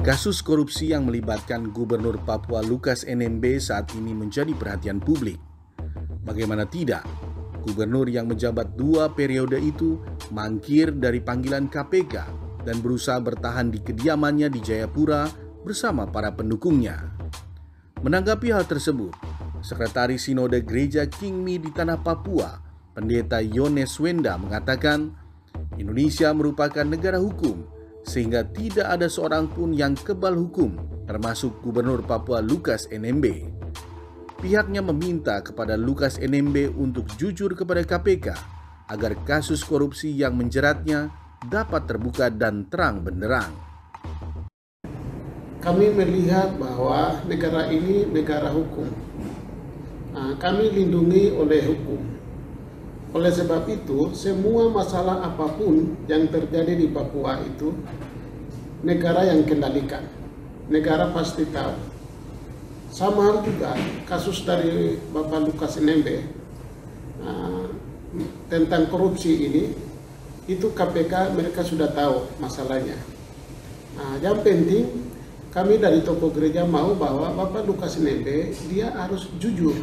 Kasus korupsi yang melibatkan Gubernur Papua Lukas NMB saat ini menjadi perhatian publik. Bagaimana tidak, gubernur yang menjabat 2 periode itu mangkir dari panggilan KPK dan berusaha bertahan di kediamannya di Jayapura bersama para pendukungnya. Menanggapi hal tersebut, Sekretaris Sinode Gereja Kingmi di Tanah Papua, Pendeta Yones Wenda mengatakan, Indonesia merupakan negara hukum, sehingga tidak ada seorang pun yang kebal hukum, termasuk Gubernur Papua Lukas NMB. Pihaknya meminta kepada Lukas NMB untuk jujur kepada KPK agar kasus korupsi yang menjeratnya dapat terbuka dan terang benderang. Kami melihat bahwa negara ini negara hukum. Kami lindungi oleh hukum. Oleh sebab itu, semua masalah apapun yang terjadi di Papua itu, negara yang kendalikan. Negara pasti tahu. Sama hal juga kasus dari Bapak Lukas NMB tentang korupsi ini, itu KPK mereka sudah tahu masalahnya. Yang penting, kami dari tokoh gereja mau bahwa Bapak Lukas NMB dia harus jujur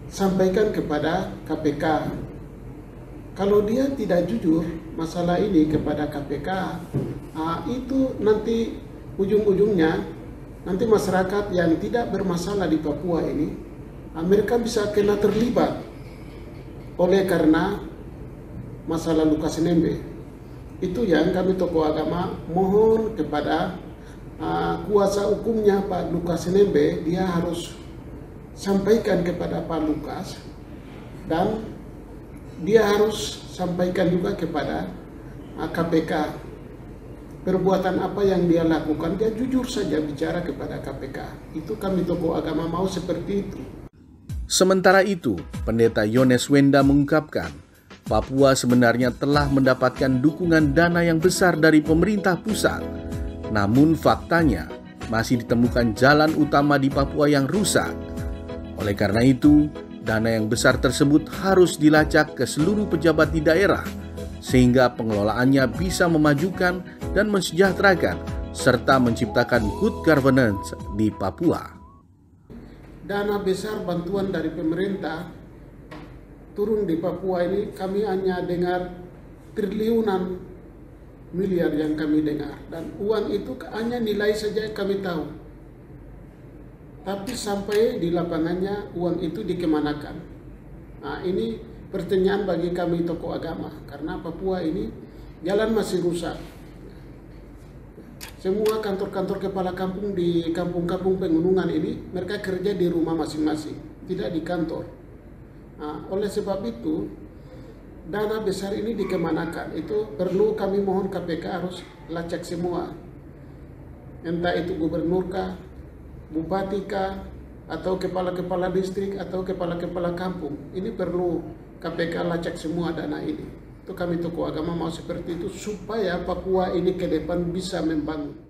sampaikan kepada KPK. Kalau dia tidak jujur masalah ini kepada KPK, itu nanti ujung-ujungnya nanti masyarakat yang tidak bermasalah di Papua ini, mereka bisa kena terlibat oleh karena masalah Lukas NMB. Itu yang kami tokoh agama mohon kepada kuasa hukumnya Pak Lukas NMB, dia harus sampaikan kepada Pak Lukas dan dia harus sampaikan juga kepada KPK perbuatan apa yang dia lakukan. Dia jujur saja bicara kepada KPK. Itu kami tokoh agama mau seperti itu. Sementara itu, Pendeta Yones Wenda mengungkapkan, Papua sebenarnya telah mendapatkan dukungan dana yang besar dari pemerintah pusat. Namun faktanya masih ditemukan jalan utama di Papua yang rusak. Oleh karena itu, dana yang besar tersebut harus dilacak ke seluruh pejabat di daerah, sehingga pengelolaannya bisa memajukan dan mensejahterakan, serta menciptakan good governance di Papua. Dana besar bantuan dari pemerintah turun di Papua ini, kami hanya dengar triliunan miliar yang kami dengar. Dan uang itu hanya nilai saja kami tahu. Tapi sampai di lapangannya uang itu dikemanakan. Ini pertanyaan bagi kami tokoh agama, karena Papua ini jalan masih rusak. Semua kantor-kantor kepala kampung di kampung-kampung pegunungan ini, mereka kerja di rumah masing-masing, tidak di kantor. Oleh sebab itu, dana besar ini dikemanakan. Itu perlu kami mohon KPK harus lacak semua. Entah itu gubernur kah, bupati kah, atau kepala-kepala distrik, atau kepala-kepala kampung. Ini perlu KPK lacak semua dana ini. Itu kami tokoh agama mau seperti itu supaya Papua ini ke depan bisa membangun.